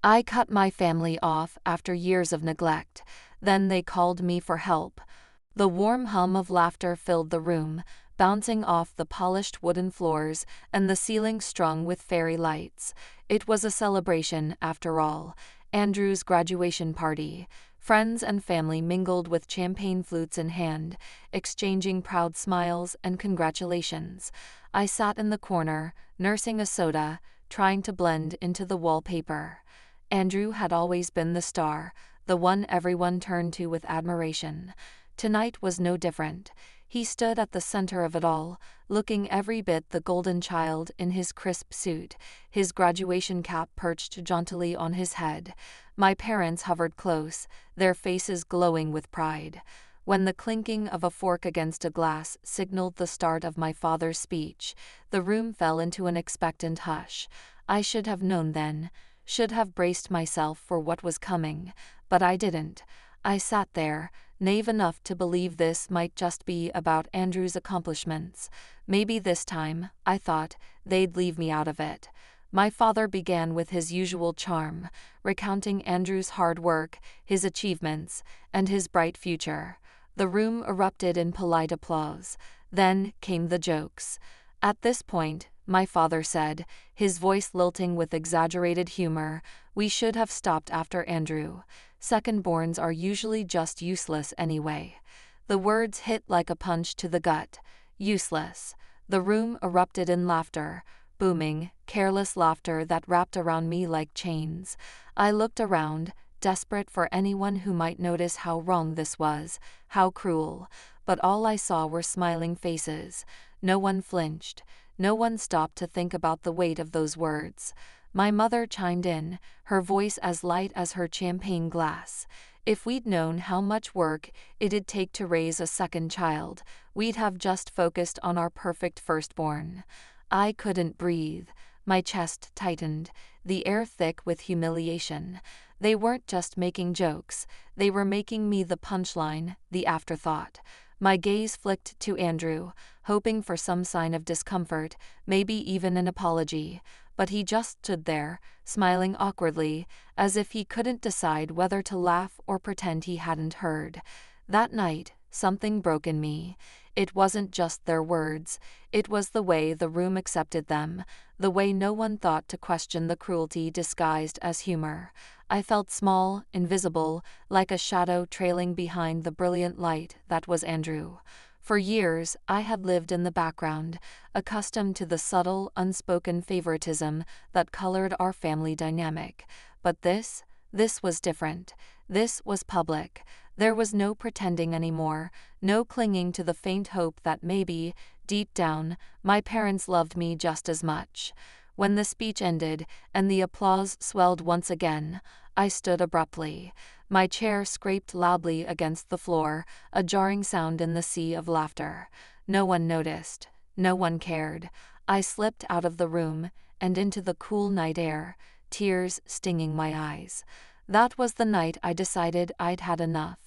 I cut my family off after years of neglect. Then they called me for help. The warm hum of laughter filled the room, bouncing off the polished wooden floors and the ceiling strung with fairy lights. It was a celebration, after all. Andrew's graduation party. Friends and family mingled with champagne flutes in hand, exchanging proud smiles and congratulations. I sat in the corner, nursing a soda, trying to blend into the wallpaper. Andrew had always been the star, the one everyone turned to with admiration. Tonight was no different. He stood at the center of it all, looking every bit the golden child in his crisp suit, his graduation cap perched jauntily on his head. My parents hovered close, their faces glowing with pride. When the clinking of a fork against a glass signaled the start of my father's speech, the room fell into an expectant hush. I should have known then, should have braced myself for what was coming, but I didn't. I sat there, naive enough to believe this might just be about Andrew's accomplishments. Maybe this time, I thought, they'd leave me out of it. My father began with his usual charm, recounting Andrew's hard work, his achievements, and his bright future. The room erupted in polite applause. Then came the jokes. At this point, my father said, his voice lilting with exaggerated humor, "We should have stopped after Andrew. Second-borns are usually just useless anyway." The words hit like a punch to the gut. Useless. The room erupted in laughter, booming, careless laughter that wrapped around me like chains. I looked around, desperate for anyone who might notice how wrong this was, how cruel. But all I saw were smiling faces. No one flinched. No one stopped to think about the weight of those words. My mother chimed in, her voice as light as her champagne glass. "If we'd known how much work it'd take to raise a second child, we'd have just focused on our perfect firstborn." I couldn't breathe. My chest tightened, the air thick with humiliation. They weren't just making jokes, they were making me the punchline, the afterthought. My gaze flicked to Andrew, hoping for some sign of discomfort, maybe even an apology. But he just stood there, smiling awkwardly, as if he couldn't decide whether to laugh or pretend he hadn't heard. That night, something broke in me. It wasn't just their words, it was the way the room accepted them, the way no one thought to question the cruelty disguised as humor. I felt small, invisible, like a shadow trailing behind the brilliant light that was Andrew. For years, I had lived in the background, accustomed to the subtle, unspoken favoritism that colored our family dynamic. But this was different. This was public. There was no pretending anymore, no clinging to the faint hope that maybe, deep down, my parents loved me just as much. When the speech ended, and the applause swelled once again, I stood abruptly. My chair scraped loudly against the floor, a jarring sound in the sea of laughter. No one noticed. No one cared. I slipped out of the room, and into the cool night air, tears stinging my eyes. That was the night I decided I'd had enough.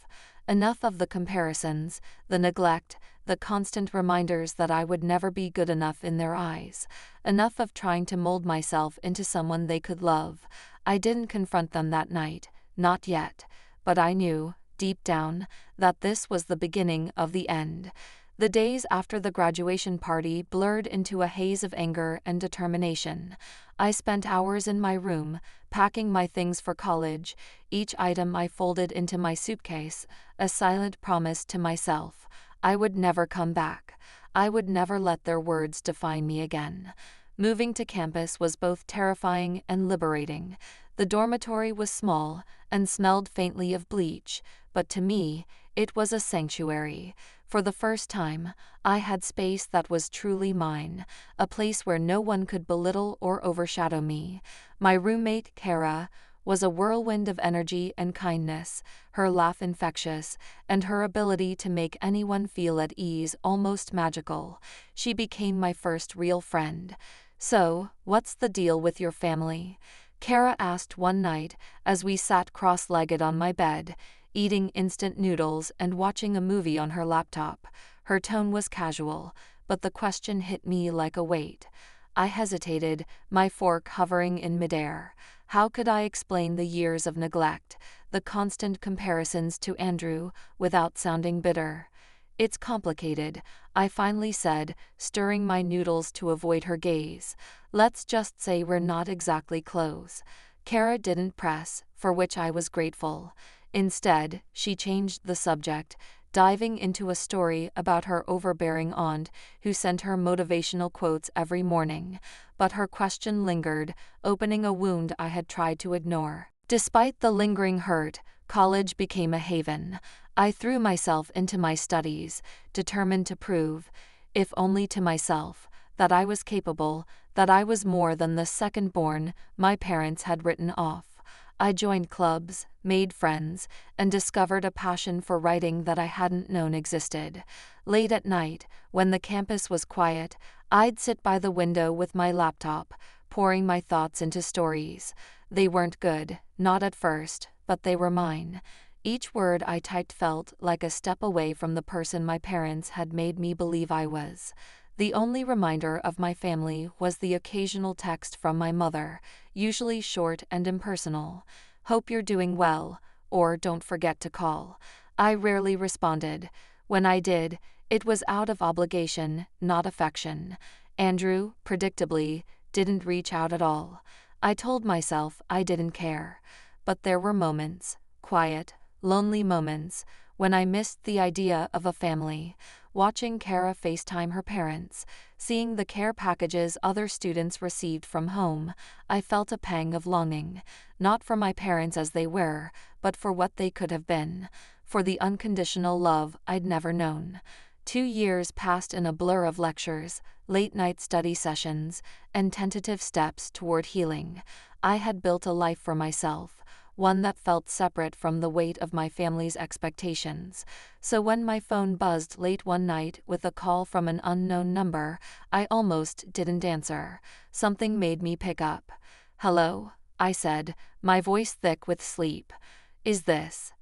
Enough of the comparisons, the neglect, the constant reminders that I would never be good enough in their eyes. Enough of trying to mold myself into someone they could love. I didn't confront them that night, not yet. But I knew, deep down, that this was the beginning of the end. The days after the graduation party blurred into a haze of anger and determination. I spent hours in my room, packing my things for college, each item I folded into my suitcase, a silent promise to myself. I would never come back. I would never let their words define me again. Moving to campus was both terrifying and liberating. The dormitory was small and smelled faintly of bleach, but to me, it was a sanctuary. For the first time, I had space that was truly mine, a place where no one could belittle or overshadow me. My roommate, Kara, was a whirlwind of energy and kindness, her laugh infectious, and her ability to make anyone feel at ease almost magical. She became my first real friend. "So, what's the deal with your family?" Kara asked one night as we sat cross-legged on my bed, eating instant noodles and watching a movie on her laptop. Her tone was casual, but the question hit me like a weight. I hesitated, my fork hovering in midair. How could I explain the years of neglect, the constant comparisons to Andrew, without sounding bitter? It's complicated, I finally said, stirring my noodles to avoid her gaze. Let's just say we're not exactly close. Kara didn't press, for which I was grateful. Instead, she changed the subject, diving into a story about her overbearing aunt who sent her motivational quotes every morning. But her question lingered, opening a wound I had tried to ignore. Despite the lingering hurt, college became a haven. I threw myself into my studies, determined to prove, if only to myself, that I was capable, that I was more than the second-born my parents had written off. I joined clubs, made friends, and discovered a passion for writing that I hadn't known existed. Late at night, when the campus was quiet, I'd sit by the window with my laptop, pouring my thoughts into stories. They weren't good, not at first, but they were mine. Each word I typed felt like a step away from the person my parents had made me believe I was. The only reminder of my family was the occasional text from my mother, usually short and impersonal. "Hope you're doing well," or "don't forget to call." I rarely responded. When I did, it was out of obligation, not affection. Andrew, predictably, didn't reach out at all. I told myself I didn't care. But there were moments, quiet, lonely moments, when I missed the idea of a family. Watching Kara FaceTime her parents, seeing the care packages other students received from home, I felt a pang of longing, not for my parents as they were, but for what they could have been, for the unconditional love I'd never known. 2 years passed in a blur of lectures, late-night study sessions, and tentative steps toward healing. I had built a life for myself, one that felt separate from the weight of my family's expectations. So when my phone buzzed late one night with a call from an unknown number, I almost didn't answer. Something made me pick up. "Hello?" I said, my voice thick with sleep. "Is this?"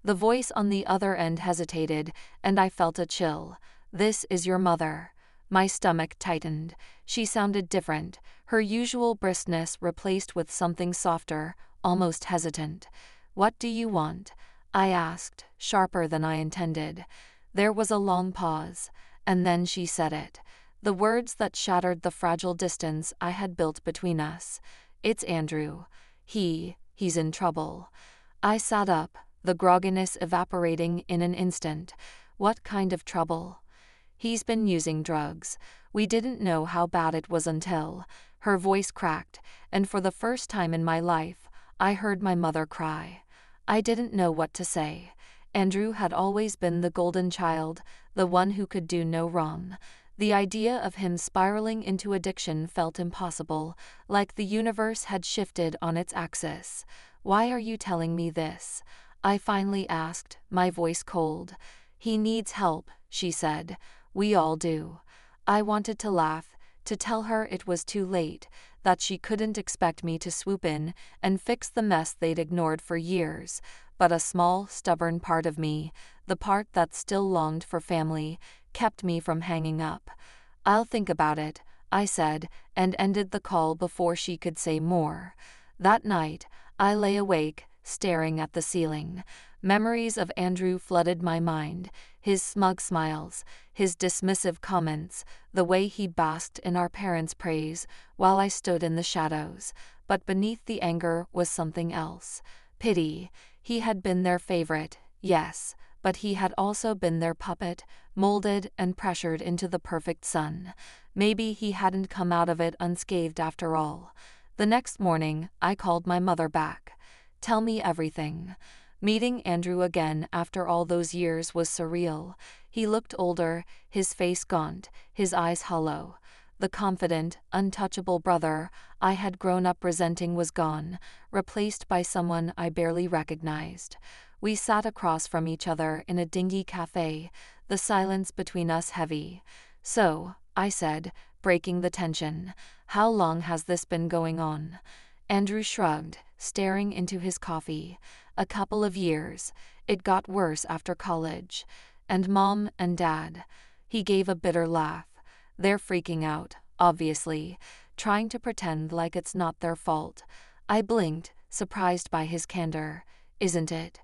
The voice on the other end hesitated, and I felt a chill. "This is your mother." My stomach tightened. She sounded different, her usual briskness replaced with something softer, almost hesitant. "What do you want?" I asked, sharper than I intended. There was a long pause, and then she said it. The words that shattered the fragile distance I had built between us. "It's Andrew. He's in trouble." I sat up, the grogginess evaporating in an instant. "What kind of trouble?" "He's been using drugs. We didn't know how bad it was until." Her voice cracked, and for the first time in my life, I heard my mother cry. I didn't know what to say. Andrew had always been the golden child, the one who could do no wrong. The idea of him spiraling into addiction felt impossible, like the universe had shifted on its axis. "Why are you telling me this?" I finally asked, my voice cold. "He needs help," she said. "We all do." I wanted to laugh, to tell her it was too late, that she couldn't expect me to swoop in and fix the mess they'd ignored for years, but a small, stubborn part of me, the part that still longed for family, kept me from hanging up. "I'll think about it," I said, and ended the call before she could say more. That night, I lay awake, staring at the ceiling. Memories of Andrew flooded my mind, his smug smiles, his dismissive comments, the way he basked in our parents' praise, while I stood in the shadows. But beneath the anger was something else. Pity. He had been their favorite, yes, but he had also been their puppet, molded and pressured into the perfect son. Maybe he hadn't come out of it unscathed after all. The next morning, I called my mother back. "Tell me everything." Meeting Andrew again after all those years was surreal. He looked older, his face gaunt, his eyes hollow. The confident, untouchable brother I had grown up resenting was gone, replaced by someone I barely recognized. We sat across from each other in a dingy cafe, the silence between us heavy. "So," I said, breaking the tension, "how long has this been going on?" Andrew shrugged, staring into his coffee. "A couple of years. It got worse after college. And Mom and Dad." He gave a bitter laugh. "They're freaking out, obviously, trying to pretend like it's not their fault." I blinked, surprised by his candor. Isn't it?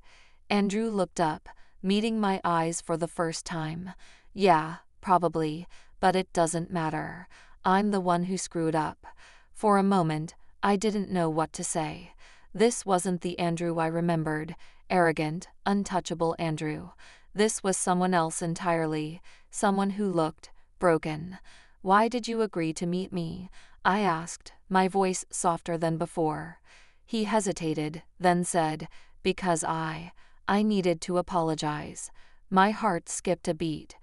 Andrew looked up, meeting my eyes for the first time. Yeah, probably, but it doesn't matter. I'm the one who screwed up. For a moment, I didn't know what to say. This wasn't the Andrew I remembered, arrogant, untouchable Andrew. This was someone else entirely, someone who looked broken. Why did you agree to meet me? I asked, my voice softer than before. He hesitated, then said, because I needed to apologize. My heart skipped a beat.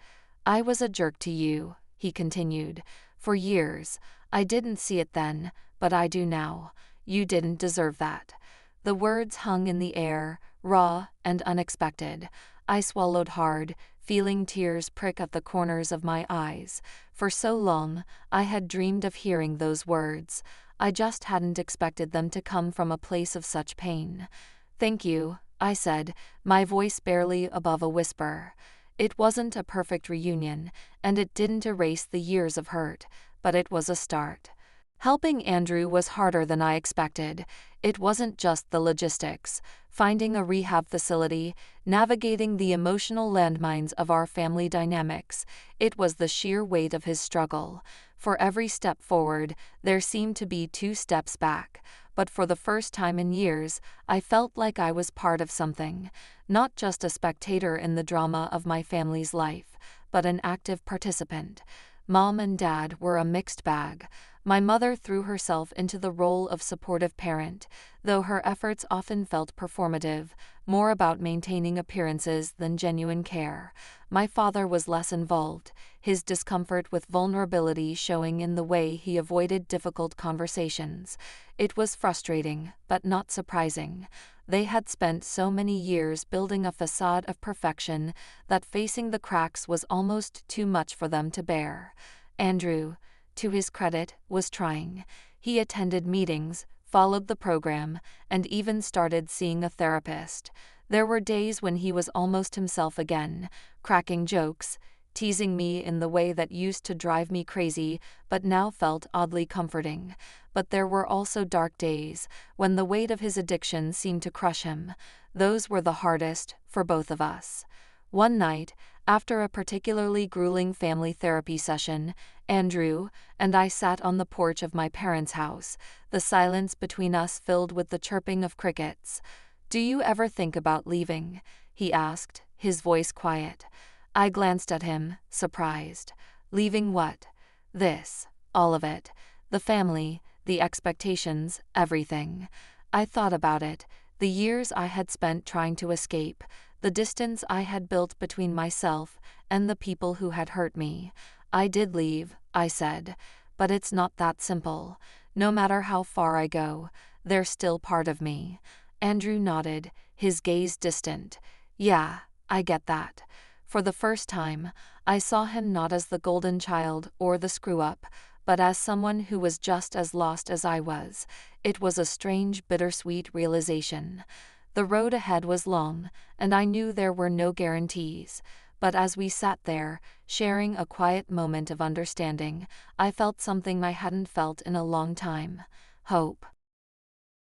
I was a jerk to you, he continued. For years. I didn't see it then, but I do now. You didn't deserve that. The words hung in the air, raw and unexpected. I swallowed hard, feeling tears prick at the corners of my eyes. For so long, I had dreamed of hearing those words. I just hadn't expected them to come from a place of such pain. Thank you, I said, my voice barely above a whisper. It wasn't a perfect reunion, and it didn't erase the years of hurt, but it was a start. Helping Andrew was harder than I expected. It wasn't just the logistics, finding a rehab facility, navigating the emotional landmines of our family dynamics. It was the sheer weight of his struggle. For every step forward, there seemed to be 2 steps back. But for the first time in years, I felt like I was part of something. Not just a spectator in the drama of my family's life, but an active participant. Mom and Dad were a mixed bag. My mother threw herself into the role of supportive parent, though her efforts often felt performative, more about maintaining appearances than genuine care. My father was less involved, his discomfort with vulnerability showing in the way he avoided difficult conversations. It was frustrating, but not surprising. They had spent so many years building a facade of perfection that facing the cracks was almost too much for them to bear. Andrew, to his credit, was trying. He attended meetings, followed the program, and even started seeing a therapist. There were days when he was almost himself again, cracking jokes, teasing me in the way that used to drive me crazy but now felt oddly comforting. But there were also dark days, when the weight of his addiction seemed to crush him. Those were the hardest, for both of us. One night, after a particularly grueling family therapy session, Andrew and I sat on the porch of my parents' house, the silence between us filled with the chirping of crickets. "Do you ever think about leaving?" he asked, his voice quiet. I glanced at him, surprised. Leaving what? This. All of it. The family, the expectations, everything. I thought about it, the years I had spent trying to escape, the distance I had built between myself and the people who had hurt me. I did leave, I said, but it's not that simple. No matter how far I go, they're still part of me. Andrew nodded, his gaze distant. Yeah, I get that. For the first time, I saw him not as the golden child or the screw-up, but as someone who was just as lost as I was. It was a strange, bittersweet realization. The road ahead was long, and I knew there were no guarantees. But as we sat there, sharing a quiet moment of understanding, I felt something I hadn't felt in a long time. Hope.